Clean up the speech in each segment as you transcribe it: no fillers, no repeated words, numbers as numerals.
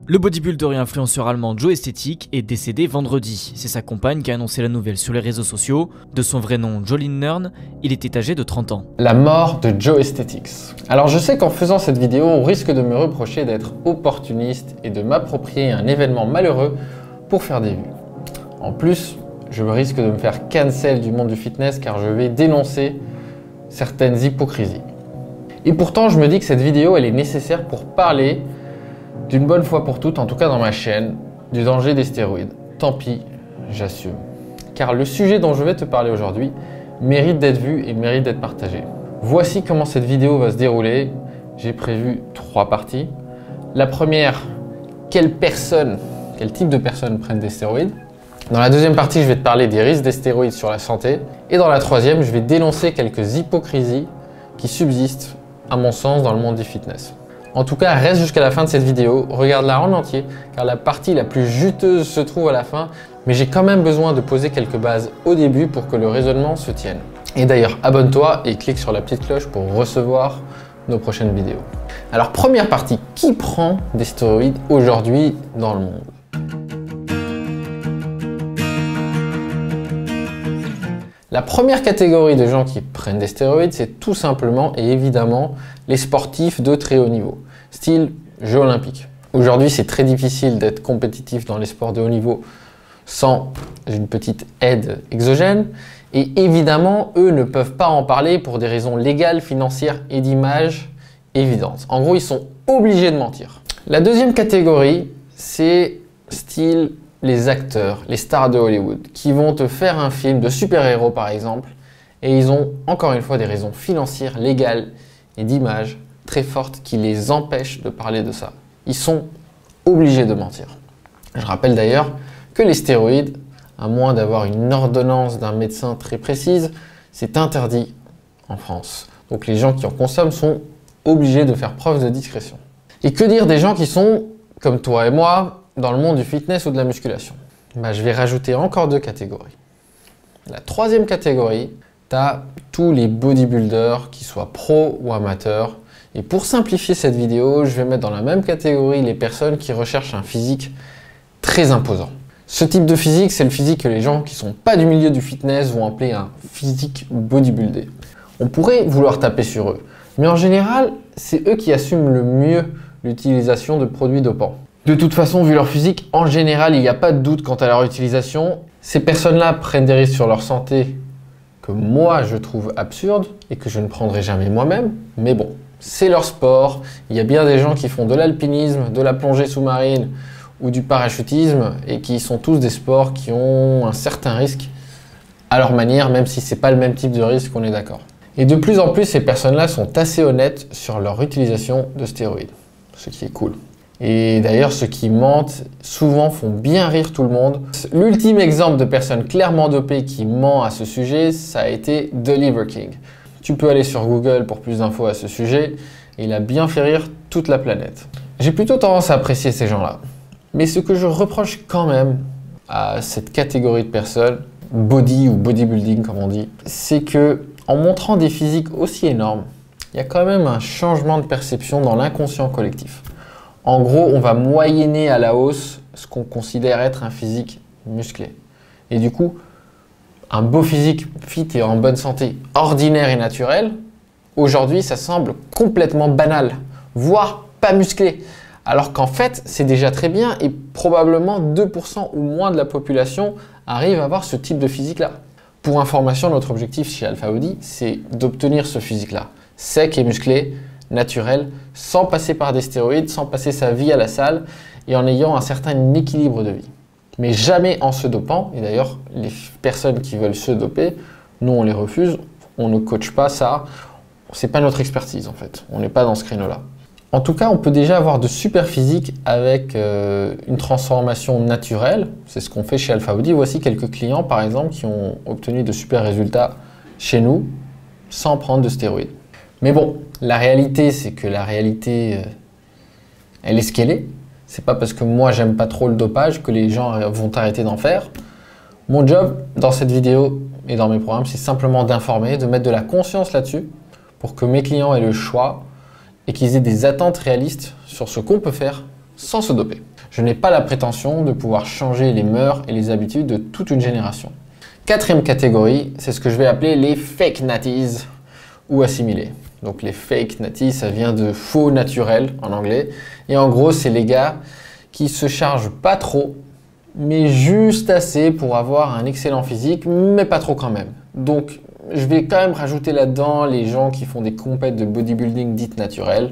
Le bodybuilder et influenceur allemand Joe Esthetic est décédé vendredi. C'est sa compagne qui a annoncé la nouvelle sur les réseaux sociaux. De son vrai nom, Joe Lindner, il était âgé de 30 ans. La mort de Joe Esthetics. Alors je sais qu'en faisant cette vidéo, on risque de me reprocher d'être opportuniste et de m'approprier un événement malheureux pour faire des vues. En plus, je risque de me faire cancel du monde du fitness car je vais dénoncer certaines hypocrisies. Et pourtant, je me dis que cette vidéo, elle est nécessaire pour parler d'une bonne fois pour toutes, en tout cas dans ma chaîne, du danger des stéroïdes. Tant pis, j'assume. Car le sujet dont je vais te parler aujourd'hui mérite d'être vu et mérite d'être partagé. Voici comment cette vidéo va se dérouler. J'ai prévu 3 parties. La première, quel type de personnes prennent des stéroïdes. Dans la deuxième partie, je vais te parler des risques des stéroïdes sur la santé. Et dans la troisième, je vais dénoncer quelques hypocrisies qui subsistent, à mon sens, dans le monde du fitness. En tout cas, reste jusqu'à la fin de cette vidéo, regarde-la en entier, car la partie la plus juteuse se trouve à la fin, mais j'ai quand même besoin de poser quelques bases au début pour que le raisonnement se tienne. Et d'ailleurs, abonne-toi et clique sur la petite cloche pour recevoir nos prochaines vidéos. Alors, première partie, qui prend des stéroïdes aujourd'hui dans le monde ? La première catégorie de gens qui prennent des stéroïdes, c'est tout simplement et évidemment les sportifs de très haut niveau, style Jeux olympiques. Aujourd'hui, c'est très difficile d'être compétitif dans les sports de haut niveau sans une petite aide exogène. Et évidemment, eux ne peuvent pas en parler pour des raisons légales, financières et d'image évidentes. En gros, ils sont obligés de mentir. La deuxième catégorie, c'est style les acteurs, les stars de Hollywood, qui vont te faire un film de super-héros par exemple, et ils ont encore une fois des raisons financières, légales et d'image très fortes qui les empêchent de parler de ça. Ils sont obligés de mentir. Je rappelle d'ailleurs que les stéroïdes, à moins d'avoir une ordonnance d'un médecin très précise, c'est interdit en France. Donc les gens qui en consomment sont obligés de faire preuve de discrétion. Et que dire des gens qui sont, comme toi et moi, dans le monde du fitness ou de la musculation? Je vais rajouter encore 2 catégories. La troisième catégorie, tu as tous les bodybuilders, qu'ils soient pro ou amateurs. Et pour simplifier cette vidéo, je vais mettre dans la même catégorie les personnes qui recherchent un physique très imposant. Ce type de physique, c'est le physique que les gens qui ne sont pas du milieu du fitness vont appeler un physique bodybuildé. On pourrait vouloir taper sur eux, mais en général, c'est eux qui assument le mieux l'utilisation de produits dopants. De toute façon, vu leur physique, en général, il n'y a pas de doute quant à leur utilisation. Ces personnes-là prennent des risques sur leur santé que moi, je trouve absurdes et que je ne prendrai jamais moi-même. Mais bon, c'est leur sport. Il y a bien des gens qui font de l'alpinisme, de la plongée sous-marine ou du parachutisme et qui sont tous des sports qui ont un certain risque à leur manière, même si ce n'est pas le même type de risque, on est d'accord. Et de plus en plus, ces personnes-là sont assez honnêtes sur leur utilisation de stéroïdes, ce qui est cool. Et d'ailleurs, ceux qui mentent souvent font bien rire tout le monde. L'ultime exemple de personne clairement dopée qui ment à ce sujet, ça a été The Liver King. Tu peux aller sur Google pour plus d'infos à ce sujet. Il a bien fait rire toute la planète. J'ai plutôt tendance à apprécier ces gens-là. Mais ce que je reproche quand même à cette catégorie de personnes, body ou bodybuilding comme on dit, c'est que en montrant des physiques aussi énormes, il y a quand même un changement de perception dans l'inconscient collectif. En gros, on va moyenner à la hausse ce qu'on considère être un physique musclé. Et du coup, un beau physique fit et en bonne santé, ordinaire et naturel, aujourd'hui, ça semble complètement banal, voire pas musclé. Alors qu'en fait, c'est déjà très bien et probablement 2% ou moins de la population arrive à avoir ce type de physique-là. Pour information, notre objectif chez Alpha Body, c'est d'obtenir ce physique-là, sec et musclé, naturel, sans passer par des stéroïdes, sans passer sa vie à la salle et en ayant un certain équilibre de vie. Mais jamais en se dopant, et d'ailleurs les personnes qui veulent se doper, nous on les refuse, on ne coach pas ça, c'est pas notre expertise en fait, on n'est pas dans ce créneau-là. En tout cas, on peut déjà avoir de super physiques avec une transformation naturelle, c'est ce qu'on fait chez Alpha Body. Voici quelques clients par exemple qui ont obtenu de super résultats chez nous sans prendre de stéroïdes. Mais bon, la réalité, c'est que la réalité, elle est ce qu'elle est. C'est pas parce que moi, j'aime pas trop le dopage que les gens vont arrêter d'en faire. Mon job dans cette vidéo et dans mes programmes, c'est simplement d'informer, de mettre de la conscience là-dessus pour que mes clients aient le choix et qu'ils aient des attentes réalistes sur ce qu'on peut faire sans se doper. Je n'ai pas la prétention de pouvoir changer les mœurs et les habitudes de toute une génération. Quatrième catégorie, c'est ce que je vais appeler les fake natties ou assimilés. Donc les fake natties, ça vient de faux naturel en anglais. Et en gros, c'est les gars qui se chargent pas trop, mais juste assez pour avoir un excellent physique, mais pas trop quand même. Donc je vais quand même rajouter là-dedans les gens qui font des compètes de bodybuilding dites naturelles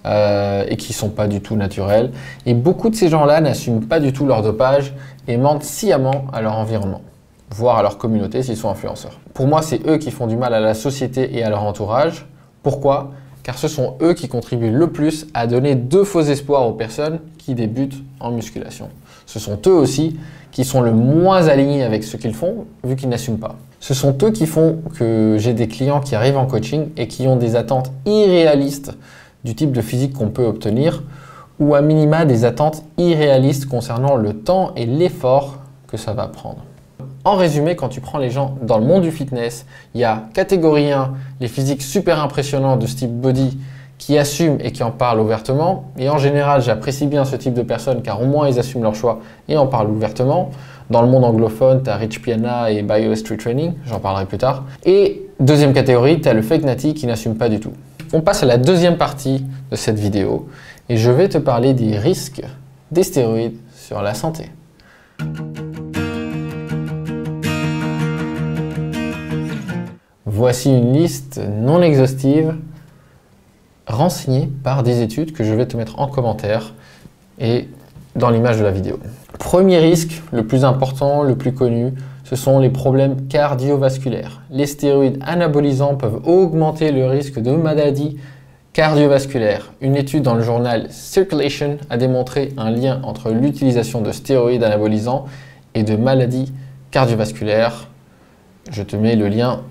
et qui sont pas du tout naturels. Et beaucoup de ces gens-là n'assument pas du tout leur dopage et mentent sciemment à leur environnement, voire à leur communauté s'ils sont influenceurs. Pour moi, c'est eux qui font du mal à la société et à leur entourage. Pourquoi? Car ce sont eux qui contribuent le plus à donner de faux espoirs aux personnes qui débutent en musculation. Ce sont eux aussi qui sont le moins alignés avec ce qu'ils font, vu qu'ils n'assument pas. Ce sont eux qui font que j'ai des clients qui arrivent en coaching et qui ont des attentes irréalistes du type de physique qu'on peut obtenir, ou à minima des attentes irréalistes concernant le temps et l'effort que ça va prendre. En résumé, quand tu prends les gens dans le monde du fitness, il y a catégorie 1, les physiques super impressionnants de ce type body qui assument et qui en parlent ouvertement. Et en général, j'apprécie bien ce type de personnes car au moins ils assument leur choix et en parlent ouvertement. Dans le monde anglophone, tu as Rich Piana et Bio Street Training, j'en parlerai plus tard. Et deuxième catégorie, tu as le fake natty qui n'assume pas du tout. On passe à la deuxième partie de cette vidéo et je vais te parler des risques des stéroïdes sur la santé. Voici une liste non exhaustive renseignée par des études que je vais te mettre en commentaire et dans l'image de la vidéo. Premier risque, le plus important, le plus connu, ce sont les problèmes cardiovasculaires. Les stéroïdes anabolisants peuvent augmenter le risque de maladies cardiovasculaires. Une étude dans le journal Circulation a démontré un lien entre l'utilisation de stéroïdes anabolisants et de maladies cardiovasculaires. Je te mets le lien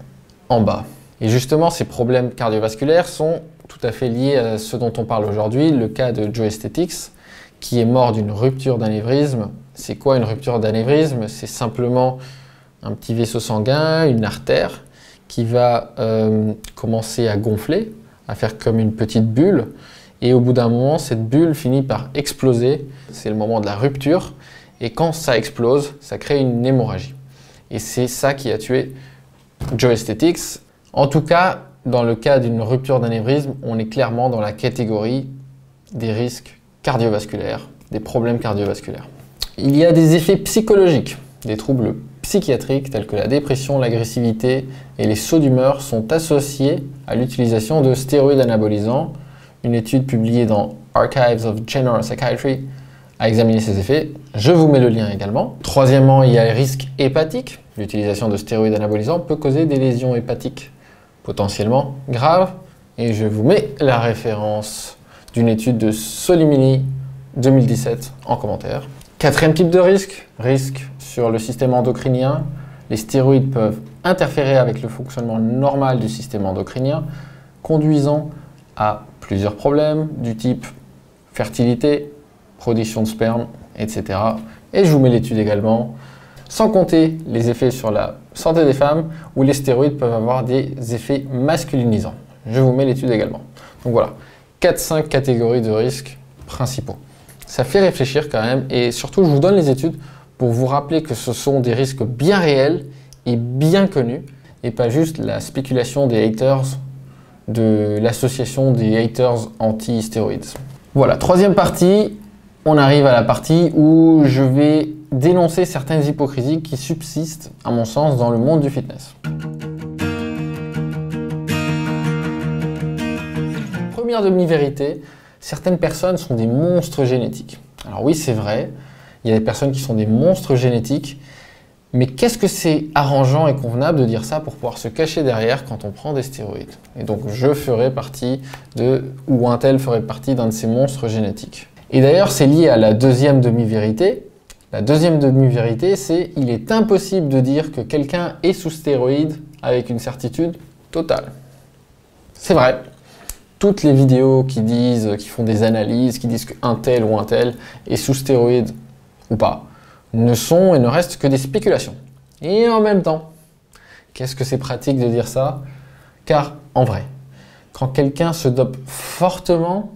en bas. Et justement, ces problèmes cardiovasculaires sont tout à fait liés à ce dont on parle aujourd'hui, le cas de Joe Aesthetics, qui est mort d'une rupture d'anévrisme. C'est quoi une rupture d'anévrisme? C'est simplement un petit vaisseau sanguin, une artère, qui va commencer à gonfler, à faire comme une petite bulle. Et au bout d'un moment, cette bulle finit par exploser. C'est le moment de la rupture. Et quand ça explose, ça crée une hémorragie. Et c'est ça qui a tué Joe Aesthetics. En tout cas, dans le cas d'une rupture d'anévrisme, on est clairement dans la catégorie des risques cardiovasculaires, des problèmes cardiovasculaires. Il y a des effets psychologiques, des troubles psychiatriques tels que la dépression, l'agressivité et les sauts d'humeur sont associés à l'utilisation de stéroïdes anabolisants. Une étude publiée dans Archives of General Psychiatry a examiné ces effets. Je vous mets le lien également. Troisièmement, il y a les risques hépatiques. L'utilisation de stéroïdes anabolisants peut causer des lésions hépatiques potentiellement graves. Et je vous mets la référence d'une étude de Solimini 2017 en commentaire. Quatrième type de risque, risque sur le système endocrinien. Les stéroïdes peuvent interférer avec le fonctionnement normal du système endocrinien, conduisant à plusieurs problèmes du type fertilité, production de sperme, etc. Et je vous mets l'étude également, sans compter les effets sur la santé des femmes où les stéroïdes peuvent avoir des effets masculinisants. Je vous mets l'étude également. Donc voilà, 4-5 catégories de risques principaux. Ça fait réfléchir quand même et surtout je vous donne les études pour vous rappeler que ce sont des risques bien réels et bien connus et pas juste la spéculation des haters de l'association des haters anti-stéroïdes. Voilà, troisième partie, on arrive à la partie où je vais dénoncer certaines hypocrisies qui subsistent à mon sens dans le monde du fitness. Première demi-vérité, certaines personnes sont des monstres génétiques. Alors oui, c'est vrai, il y a des personnes qui sont des monstres génétiques, mais qu'est-ce que c'est arrangeant et convenable de dire ça pour pouvoir se cacher derrière quand on prend des stéroïdes? Et donc je ferai partie ou un tel ferait partie d'un de ces monstres génétiques. Et d'ailleurs, c'est lié à la deuxième demi-vérité. La deuxième demi-vérité, c'est il est impossible de dire que quelqu'un est sous stéroïdes avec une certitude totale. C'est vrai. Toutes les vidéos qui font des analyses, qui disent qu'un tel ou un tel est sous stéroïdes ou pas, ne sont et ne restent que des spéculations. Et en même temps, qu'est-ce que c'est pratique de dire ça? Car en vrai, quand quelqu'un se dope fortement,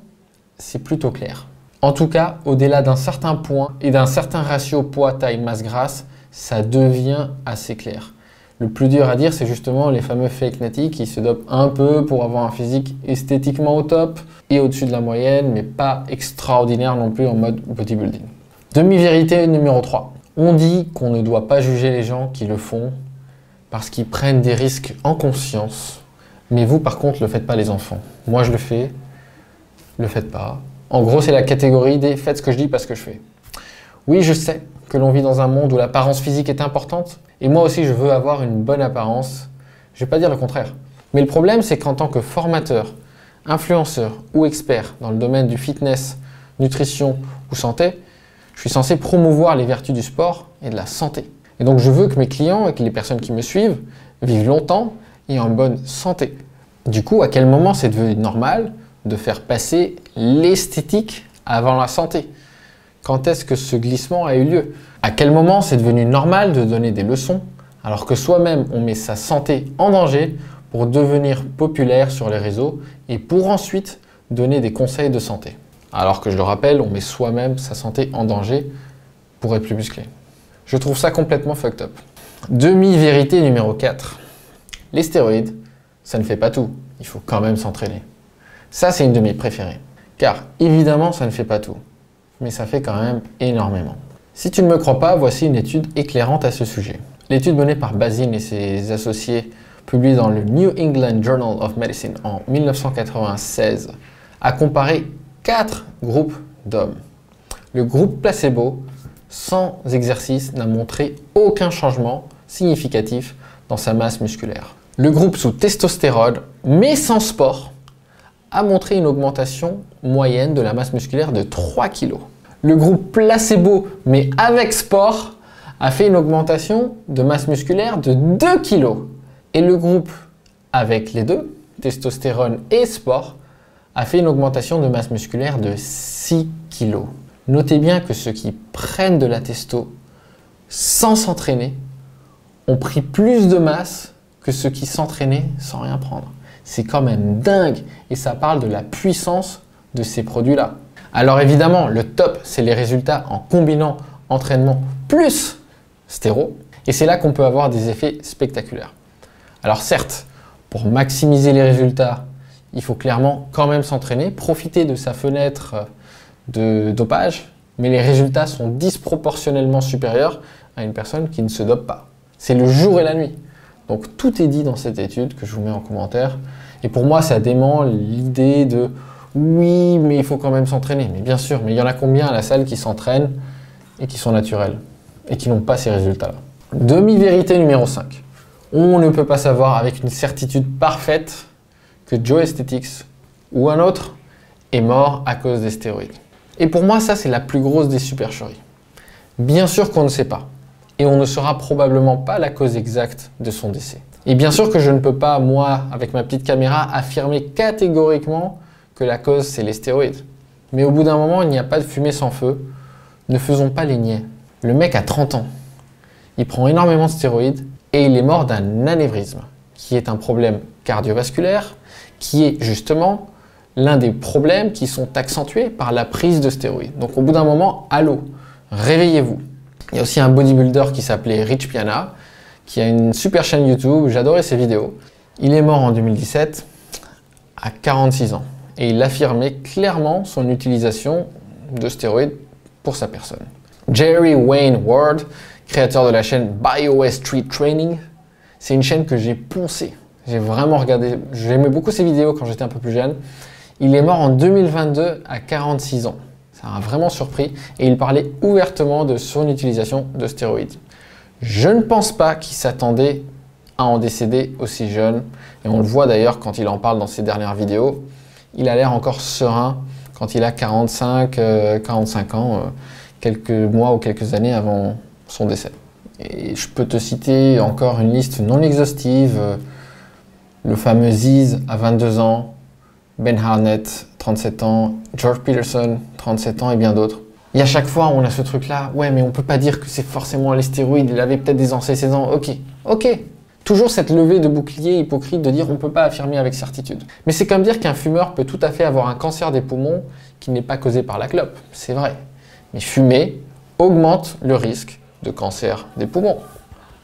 c'est plutôt clair. En tout cas, au-delà d'un certain point et d'un certain ratio poids, taille, masse grasse, ça devient assez clair. Le plus dur à dire, c'est justement les fameux fake natty qui se dopent un peu pour avoir un physique esthétiquement au top et au-dessus de la moyenne, mais pas extraordinaire non plus en mode bodybuilding. Demi-vérité numéro 3. On dit qu'on ne doit pas juger les gens qui le font parce qu'ils prennent des risques en conscience. Mais vous, par contre, ne le faites pas les enfants. Moi, je le fais. Le faites pas. En gros, c'est la catégorie des faites ce que je dis, pas ce que je fais. Oui, je sais que l'on vit dans un monde où l'apparence physique est importante. Et moi aussi, je veux avoir une bonne apparence. Je ne vais pas dire le contraire. Mais le problème, c'est qu'en tant que formateur, influenceur ou expert dans le domaine du fitness, nutrition ou santé, je suis censé promouvoir les vertus du sport et de la santé. Et donc, je veux que mes clients et que les personnes qui me suivent vivent longtemps et en bonne santé. Du coup, à quel moment c'est devenu normal de faire passer l'esthétique avant la santé? Quand est-ce que ce glissement a eu lieu? À quel moment c'est devenu normal de donner des leçons alors que soi-même on met sa santé en danger pour devenir populaire sur les réseaux et pour ensuite donner des conseils de santé? Alors que je le rappelle, on met soi-même sa santé en danger pour être plus musclé. Je trouve ça complètement fucked up. Demi-vérité numéro 4. Les stéroïdes, ça ne fait pas tout. Il faut quand même s'entraîner. Ça, c'est une de mes préférées. Car évidemment, ça ne fait pas tout. Mais ça fait quand même énormément. Si tu ne me crois pas, voici une étude éclairante à ce sujet. L'étude menée par Bazin et ses associés, publiée dans le New England Journal of Medicine en 1996, a comparé 4 groupes d'hommes. Le groupe placebo, sans exercice, n'a montré aucun changement significatif dans sa masse musculaire. Le groupe sous testostérone, mais sans sport, a montré une augmentation moyenne de la masse musculaire de 3 kg. Le groupe placebo, mais avec sport, a fait une augmentation de masse musculaire de 2 kg. Et le groupe avec les deux, testostérone et sport, a fait une augmentation de masse musculaire de 6 kg. Notez bien que ceux qui prennent de la testo sans s'entraîner ont pris plus de masse que ceux qui s'entraînaient sans rien prendre. C'est quand même dingue et ça parle de la puissance de ces produits-là. Alors évidemment, le top, c'est les résultats en combinant entraînement plus stéro. Et c'est là qu'on peut avoir des effets spectaculaires. Alors certes, pour maximiser les résultats, il faut clairement quand même s'entraîner, profiter de sa fenêtre de dopage, mais les résultats sont disproportionnellement supérieurs à une personne qui ne se dope pas. C'est le jour et la nuit. Donc tout est dit dans cette étude que je vous mets en commentaire. Et pour moi, ça dément l'idée de oui, mais il faut quand même s'entraîner. Mais bien sûr, mais il y en a combien à la salle qui s'entraînent et qui sont naturels et qui n'ont pas ces résultats-là? Demi-vérité numéro 5. On ne peut pas savoir avec une certitude parfaite que Joe Aesthetics ou un autre est mort à cause des stéroïdes. Et pour moi, ça, c'est la plus grosse des supercheries. Bien sûr qu'on ne sait pas. Et on ne saura probablement pas la cause exacte de son décès. Et bien sûr que je ne peux pas, moi, avec ma petite caméra, affirmer catégoriquement que la cause, c'est les stéroïdes. Mais au bout d'un moment, il n'y a pas de fumée sans feu. Ne faisons pas les niais. Le mec a 30 ans. Il prend énormément de stéroïdes et il est mort d'un anévrisme, qui est un problème cardiovasculaire, qui est justement l'un des problèmes qui sont accentués par la prise de stéroïdes. Donc au bout d'un moment, allô, réveillez-vous. Il y a aussi un bodybuilder qui s'appelait Rich Piana, qui a une super chaîne YouTube, j'adorais ses vidéos. Il est mort en 2017 à 46 ans et il affirmait clairement son utilisation de stéroïdes pour sa personne. Jerry Wayne Ward, créateur de la chaîne BioWare Street Training, c'est une chaîne que j'ai poncée. J'ai vraiment regardé, j'aimais beaucoup ses vidéos quand j'étais un peu plus jeune. Il est mort en 2022 à 46 ans. Ça m'a vraiment surpris et il parlait ouvertement de son utilisation de stéroïdes. Je ne pense pas qu'il s'attendait à en décéder aussi jeune et on le voit d'ailleurs quand il en parle dans ses dernières vidéos. Il a l'air encore serein quand il a 45 ans, quelques mois ou quelques années avant son décès. Et je peux te citer encore une liste non exhaustive, le fameux Ziz à 22 ans, Ben Harnett, 37 ans, George Peterson, 37 ans et bien d'autres. Et à chaque fois, on a ce truc-là, ouais, mais on peut pas dire que c'est forcément les stéroïdes, il avait peut-être des antécédents, ok. Toujours cette levée de bouclier hypocrite de dire on ne peut pas affirmer avec certitude. Mais c'est comme dire qu'un fumeur peut tout à fait avoir un cancer des poumons qui n'est pas causé par la clope. C'est vrai. Mais fumer augmente le risque de cancer des poumons.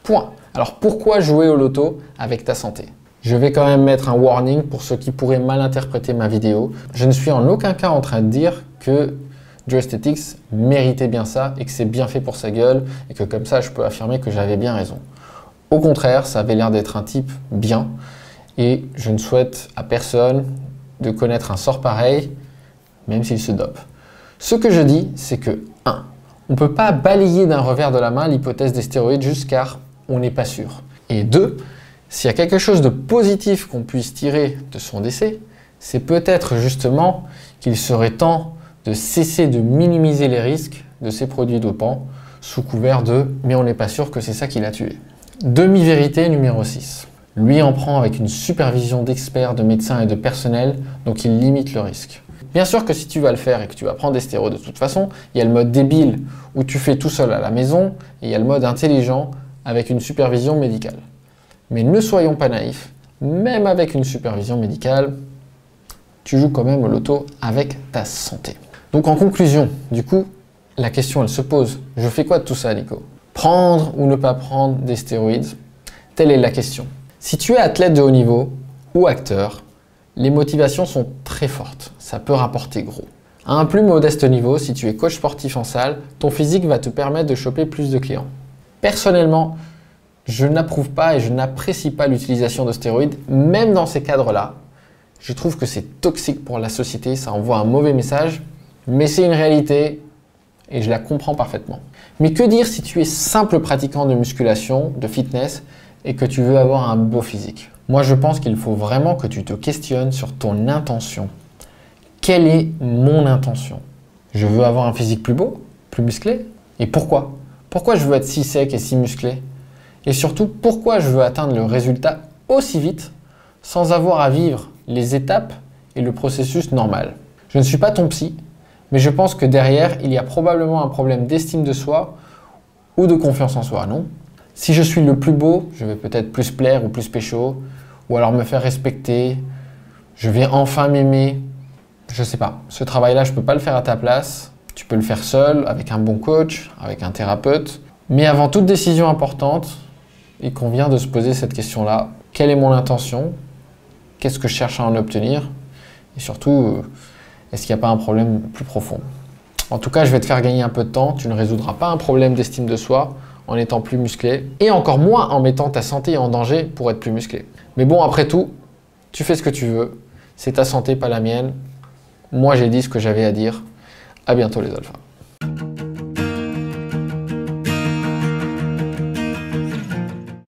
Point. Alors pourquoi jouer au loto avec ta santé? Je vais quand même mettre un warning pour ceux qui pourraient mal interpréter ma vidéo. Je ne suis en aucun cas en train de dire que Joe Aesthetics méritait bien ça et que c'est bien fait pour sa gueule et que comme ça je peux affirmer que j'avais bien raison. Au contraire, ça avait l'air d'être un type bien et je ne souhaite à personne de connaître un sort pareil, même s'il se dope. Ce que je dis, c'est que 1. On ne peut pas balayer d'un revers de la main l'hypothèse des stéroïdes juste car on n'est pas sûr. Et 2. S'il y a quelque chose de positif qu'on puisse tirer de son décès, c'est peut-être justement qu'il serait temps de cesser de minimiser les risques de ces produits dopants sous couvert de « mais on n'est pas sûr que c'est ça qui l'a tué ». Demi-vérité numéro 6. Lui en prend avec une supervision d'experts, de médecins et de personnel, donc il limite le risque. Bien sûr que si tu vas le faire et que tu vas prendre des stéroïdes de toute façon, il y a le mode débile où tu fais tout seul à la maison et il y a le mode intelligent avec une supervision médicale. Mais ne soyons pas naïfs, même avec une supervision médicale, tu joues quand même au loto avec ta santé. Donc en conclusion, du coup, la question elle se pose, je fais quoi de tout ça Nico? Prendre ou ne pas prendre des stéroïdes? Telle est la question. Si tu es athlète de haut niveau ou acteur, les motivations sont très fortes, ça peut rapporter gros. À un plus modeste niveau, si tu es coach sportif en salle, ton physique va te permettre de choper plus de clients. Personnellement, je n'approuve pas et je n'apprécie pas l'utilisation de stéroïdes, même dans ces cadres-là. Je trouve que c'est toxique pour la société, ça envoie un mauvais message, mais c'est une réalité et je la comprends parfaitement. Mais que dire si tu es simple pratiquant de musculation, de fitness et que tu veux avoir un beau physique? Moi, je pense qu'il faut vraiment que tu te questionnes sur ton intention. Quelle est mon intention? Je veux avoir un physique plus beau, plus musclé? Et pourquoi? Pourquoi je veux être si sec et si musclé? Et surtout, pourquoi je veux atteindre le résultat aussi vite sans avoir à vivre les étapes et le processus normal? Je ne suis pas ton psy, mais je pense que derrière, il y a probablement un problème d'estime de soi ou de confiance en soi, non? Si je suis le plus beau, je vais peut-être plus plaire ou plus pécho, ou alors me faire respecter, je vais enfin m'aimer. Je sais pas, ce travail-là, je peux pas le faire à ta place. Tu peux le faire seul, avec un bon coach, avec un thérapeute. Mais avant toute décision importante, il convient de se poser cette question-là. Quelle est mon intention? Qu'est-ce que je cherche à en obtenir? Et surtout, est-ce qu'il n'y a pas un problème plus profond? En tout cas, je vais te faire gagner un peu de temps. Tu ne résoudras pas un problème d'estime de soi en étant plus musclé. Et encore moins en mettant ta santé en danger pour être plus musclé. Mais bon, après tout, tu fais ce que tu veux. C'est ta santé, pas la mienne. Moi, j'ai dit ce que j'avais à dire. À bientôt les alphas.